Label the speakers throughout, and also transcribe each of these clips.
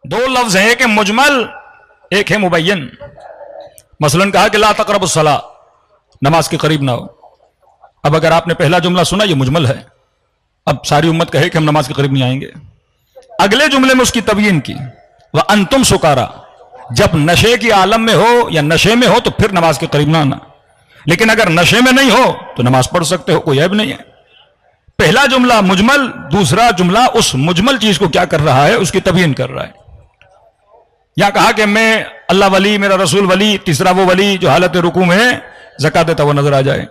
Speaker 1: دو لفظ ہیں، ایک ہے مجمل، ایک ہے مبین. مثلاً کہا کہ لا تقربوا الصلاۃ، نماز کے قریب نہ ہو. اب اگر آپ نے پہلا جملہ سنا یہ مجمل ہے، اب ساری امت کہے کہ ہم نماز کے قریب نہیں آئیں گے. اگلے جملے میں اس کی تبیین کی، وَأَنْتُمْ سُكَارَىٰ، جب نشے کی عالم میں ہو یا نشے میں ہو تو پھر نماز کے قریب نہ آنا، لیکن اگر نشے میں نہیں ہو تو نماز پڑھ سکتے ہو، کوئی عیب نہیں ہے. پہلا جملہ مجمل، دوسرا جملہ اس مجمل چیز کو کیا کر رہا ہے، اس کی تبیین کر رہا ہے. یا کہا کہ میں اللہ ولی، میرا رسول ولی، تیسرا وہ ولی جو حالت رکوع میں زکات دیتا ہوا نظر آ جائے.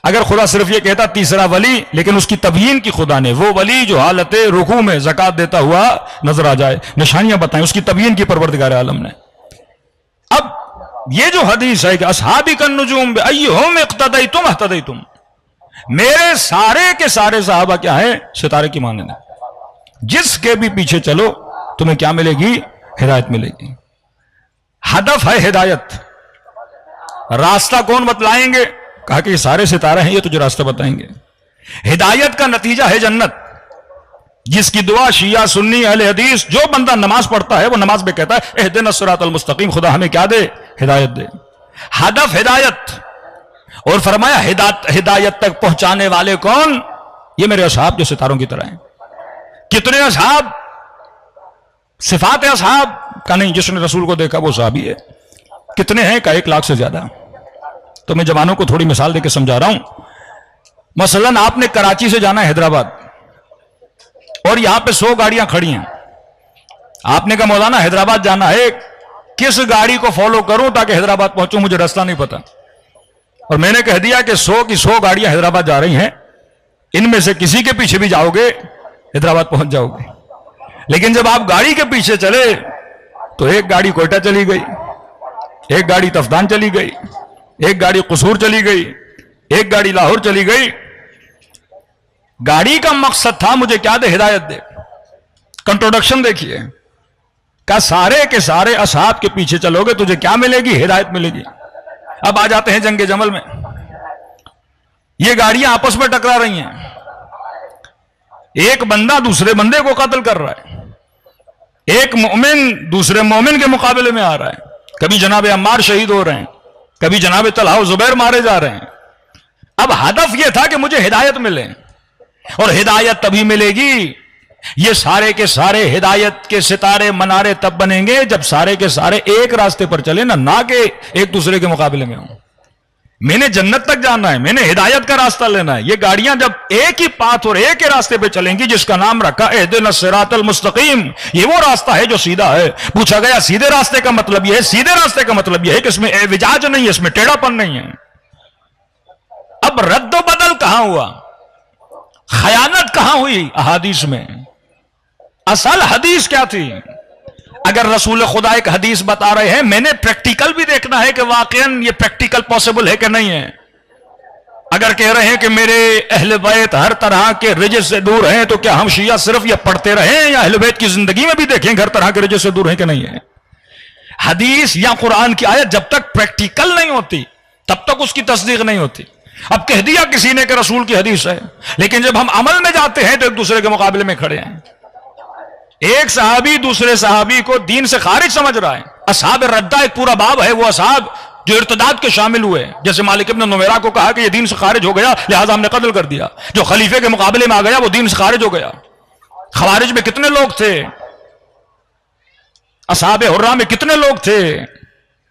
Speaker 1: اگر خدا صرف یہ کہتا تیسرا ولی، لیکن اس کی تبیین کی خدا نے، وہ ولی جو حالت رکوع میں زکات دیتا ہوا نظر آ جائے، نشانیاں بتائیں، اس کی تبیین کی پروردگار عالم نے. اب یہ جو حدیث ہے کہ اصحابی کالنجوم بأیہم اقتدیتم اہتدیتم، میرے سارے کے سارے صحابہ کیا ہیں، ستارے کی مانند ہیں، جس کے بھی پیچھے چلو تمہیں کیا ملے گی، ہدایت ملے گی. ہدف ہے ہدایت. راستہ کون بتلائیں گے، کہا کہ یہ سارے ستارے ہیں، یہ تجھے راستہ بتائیں گے. ہدایت کا نتیجہ ہے جنت، جس کی دعا شیعہ سنی اہل حدیث، جو بندہ نماز پڑھتا ہے وہ نماز میں کہتا ہے اہدنا الصراط المستقیم، خدا ہمیں کیا دے، ہدایت دے. ہدف ہدایت. اور فرمایا ہدایت تک پہنچانے والے کون، یہ میرے اصحاب جو ستاروں کی طرح ہیں. کتنے اصحاب، صفات اصحاب کا نہیں، جس نے رسول کو دیکھا وہ صحابی ہے. کتنے ہیں کا 1,00,000 سے زیادہ. تو میں جوانوں کو تھوڑی مثال دے کے سمجھا رہا ہوں. مثلاً آپ نے کراچی سے جانا ہے حیدرآباد، اور یہاں پہ 100 گاڑیاں کھڑی ہیں. آپ نے کہا مولانا حیدرآباد جانا ہے، کس گاڑی کو فالو کروں تاکہ حیدرآباد پہنچوں، مجھے راستہ نہیں پتا. اور میں نے کہہ دیا کہ 100 کی 100 گاڑیاں حیدرآباد جا رہی ہیں، ان میں سے کسی کے پیچھے بھی جاؤ گے حیدرآباد پہنچ جاؤ گے. لیکن جب آپ گاڑی کے پیچھے چلے تو ایک گاڑی کوئٹہ چلی گئی، ایک گاڑی تفدان چلی گئی، ایک گاڑی قصور چلی گئی، ایک گاڑی لاہور چلی گئی. گاڑی کا مقصد تھا مجھے کیا دے، ہدایت دے. کنٹروڈکشن دیکھیے، کہا سارے کے سارے اصحاب کے پیچھے چلو گے تجھے کیا ملے گی، ہدایت ملے گی. اب آ جاتے ہیں جنگ جمل میں. یہ گاڑیاں آپس میں ٹکرا رہی ہیں، ایک بندہ دوسرے بندے کو قتل کر رہا ہے، ایک مومن دوسرے مومن کے مقابلے میں آ رہا ہے. کبھی جناب عمار شہید ہو رہے ہیں، کبھی جناب طلحہ و زبیر مارے جا رہے ہیں. اب ہدف یہ تھا کہ مجھے ہدایت ملے، اور ہدایت تبھی ملے گی، یہ سارے کے سارے ہدایت کے ستارے منارے تب بنیں گے جب سارے کے سارے ایک راستے پر چلیں، نہ کہ ایک دوسرے کے مقابلے میں ہوں. میں نے جنت تک جانا ہے، میں نے ہدایت کا راستہ لینا ہے. یہ گاڑیاں جب ایک ہی پاتھ اور ایک ہی راستے پہ چلیں گی، جس کا نام رکھا اہدنا الصراط المستقیم، یہ وہ راستہ ہے جو سیدھا ہے. پوچھا گیا سیدھے راستے کا مطلب یہ ہے، سیدھے راستے کا مطلب یہ ہے کہ اس میں اعوجاج نہیں ہے، اس میں ٹیڑھا پن نہیں ہے. اب رد و بدل کہاں ہوا، خیانت کہاں ہوئی احادیث میں؟ اصل حدیث کیا تھی؟ اگر رسول خدا ایک حدیث بتا رہے ہیں، میں نے پریکٹیکل بھی دیکھنا ہے کہ واقعاً یہ پریکٹیکل پاسبل ہے کہ نہیں ہے. اگر کہہ رہے ہیں کہ میرے اہل بیت ہر طرح کے رجس سے دور ہیں، تو کیا ہم شیعہ صرف یہ پڑھتے رہیں یا اہل بیت کی زندگی میں بھی دیکھیں کہ ہر طرح کے رجس سے دور ہیں کہ نہیں ہے؟ حدیث یا قرآن کی آیت جب تک پریکٹیکل نہیں ہوتی تب تک اس کی تصدیق نہیں ہوتی. اب کہہ دیا کسی نے کہ رسول کی حدیث ہے، لیکن جب ہم عمل میں جاتے ہیں تو ایک دوسرے کے مقابلے میں کھڑے ہیں. ایک صحابی دوسرے صحابی کو دین سے خارج سمجھ رہا ہے. اصحاب ردہ ایک پورا باب ہے، وہ اصحاب جو ارتداد کے شامل ہوئے، جیسے مالک ابن نویرہ کو کہا کہ یہ دین سے خارج ہو گیا لہذا ہم نے قتل کر دیا. جو خلیفے کے مقابلے میں آ گیا وہ دین سے خارج ہو گیا. خوارج میں کتنے لوگ تھے، اصحاب حرہ میں کتنے لوگ تھے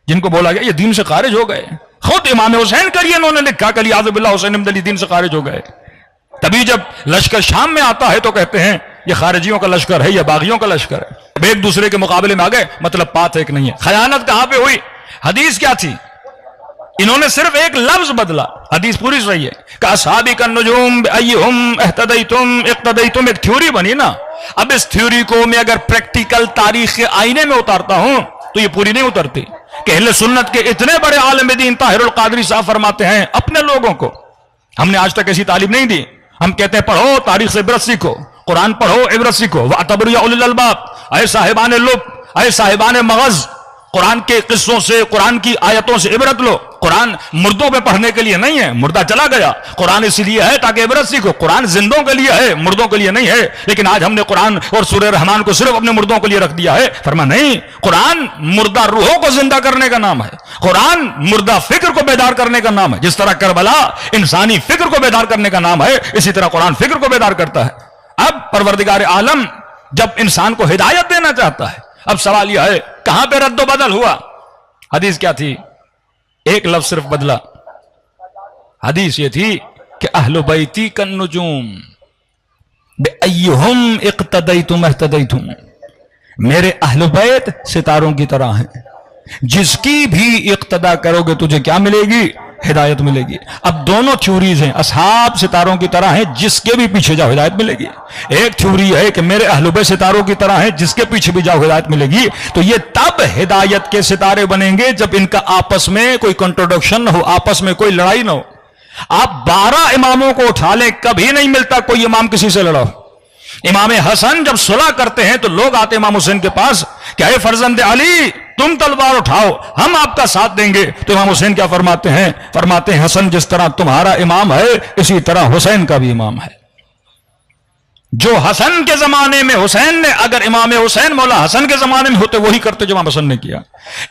Speaker 1: جن کو بولا گیا یہ دین سے خارج ہو گئے. خود امام حسین کے لیے انہوں نے لکھا کہ علیہ باللہ حسین احمد علی دین سے خارج ہو گئے. تبھی جب لشکر شام میں آتا ہے تو کہتے ہیں یہ خارجیوں کا لشکر ہے یا باغیوں کا لشکر ہے. اب ایک دوسرے کے مقابلے میں آ گئے، مطلب بات ایک نہیں ہے. خیانت کہاں پہ ہوئی؟ حدیث کیا تھی؟ انہوں نے صرف ایک لفظ بدلا، حدیث پوری صحیح ہے کہ اصحابی کالنجوم بأیہم اہتدیتم اقتدیتم. ایک تھیوری بنی نا. اب اس تھیوری کو میں اگر پریکٹیکل تاریخ کے آئینے میں اتارتا ہوں تو یہ پوری نہیں اترتی. کہ اہل سنت کے اتنے بڑے عالم دین طاہر القادری صاحب فرماتے ہیں اپنے لوگوں کو، ہم نے آج تک ایسی تعلیم نہیں دی، ہم کہتے ہیں پڑھو تاریخ سے عبرت سیکھو، قرآن پڑھو عبرت سیکھو. وَاعْتَبِرُوا يَا أُولِي الْأَلْبَابِ، اے صاحبان لب، اے صاحبان مغز، قرآن کے قصوں سے، قرآن کی آیتوں سے عبرت لو. قرآن مردوں پہ پڑھنے کے لیے نہیں ہے، مردہ چلا گیا، قرآن اس لیے ہے تاکہ عبرت سیکھو، قرآن زندوں کے لیے ہے، مردوں کے لیے نہیں ہے۔ لیکن آج ہم نے قرآن اور سورہ رحمان کو صرف اپنے مردوں کے لیے رکھ دیا ہے۔ فرما نہیں، قرآن مردہ روحوں کو زندہ کرنے کا نام ہے، قرآن مردہ فکر کو بیدار کرنے کا نام ہے۔ جس طرح کربلا انسانی فکر کو بیدار کرنے کا نام ہے، اسی طرح قرآن فکر کو بیدار کرتا ہے۔ اب پروردگار عالم جب انسان کو ہدایت دینا چاہتا ہے، اب سوال یہ ہے کہاں پہ رد و بدل ہوا؟ حدیث کیا تھی؟ ایک لفظ صرف بدلا۔ حدیث یہ تھی کہ اہل بیتی کالنجوم بأیہم اقتدیتم اہتدیتم، میرے اہل بیت ستاروں کی طرح ہیں، جس کی بھی اقتدا کرو گے تجھے کیا ملے گی؟ ہدایت ملے گی۔ اب دونوں تھیوریز ہیں، اصحاب ستاروں کی طرح ہیں، جس کے بھی پیچھے جاؤ ہدایت ملے گی۔ ایک تھیوری ہے کہ میرے اہل بیت ستاروں کی طرح ہیں، جس کے پیچھے بھی جاؤ ہدایت ملے گی۔ تو یہ تب ہدایت کے ستارے بنیں گے جب ان کا آپس میں کوئی کنٹروڈکشن نہ ہو، آپس میں کوئی لڑائی نہ ہو۔ آپ 12 اماموں کو اٹھا لیں، کبھی نہیں ملتا کوئی امام کسی سے لڑا۔ امام حسن جب صلح کرتے ہیں تو لوگ آتے امام حسین کے پاس کہ اے فرزند علی تم تلوار اٹھاؤ، ہم آپ کا ساتھ دیں گے۔ تو امام حسین کیا فرماتے ہیں؟ فرماتے ہیں حسن جس طرح تمہارا امام ہے اسی طرح حسین کا بھی امام ہے۔ جو حسن کے زمانے میں حسین نے، اگر امام حسین مولا حسن کے زمانے میں ہوتے وہی کرتے جو امام حسن نے کیا،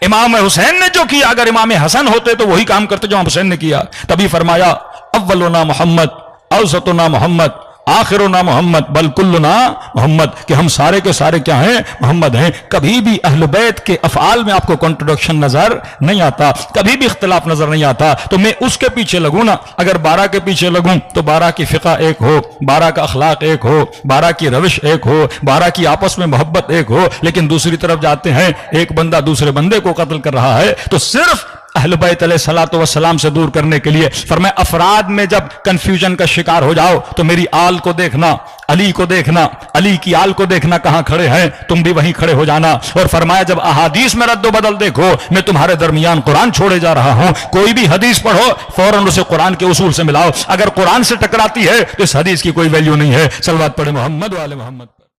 Speaker 1: امام حسین نے جو کیا اگر امام حسن ہوتے تو وہی کام کرتے جو امام حسین نے کیا۔ تبھی فرمایا اولنا محمد، اوسطنا محمد، آخرنا محمد، بل کلنا محمد، کہ ہم سارے کے سارے کیا ہیں؟ محمد ہیں۔ کبھی بھی اہل بیت کے افعال میں آپ کو کنٹروڈکشن نظر نہیں آتا، کبھی بھی اختلاف نظر نہیں آتا۔ تو میں اس کے پیچھے لگوں نا، اگر 12 کے پیچھے لگوں تو 12 کی فقہ ایک ہو، 12 کا اخلاق ایک ہو، 12 کی روش ایک ہو، 12 کی آپس میں محبت ایک ہو، لیکن دوسری طرف جاتے ہیں ایک بندہ دوسرے بندے کو قتل کر رہا ہے، تو صرف اہل بیت علیہ الصلوۃ والسلام سے دور کرنے کے لیے فرمایا افراد میں جب کنفیوژن کا شکار ہو جاؤ تو میری آل کو دیکھنا، علی کو دیکھنا، علی کی آل کو دیکھنا کہاں کھڑے ہیں، تم بھی وہیں کھڑے ہو جانا۔ اور فرمایا جب احادیث میں رد و بدل دیکھو، میں تمہارے درمیان قرآن چھوڑے جا رہا ہوں، کوئی بھی حدیث پڑھو فوراً اسے قرآن کے اصول سے ملاؤ، اگر قرآن سے ٹکراتی ہے تو اس حدیث کی کوئی ویلیو نہیں ہے۔ صلوات پڑھے محمد و آل محمد۔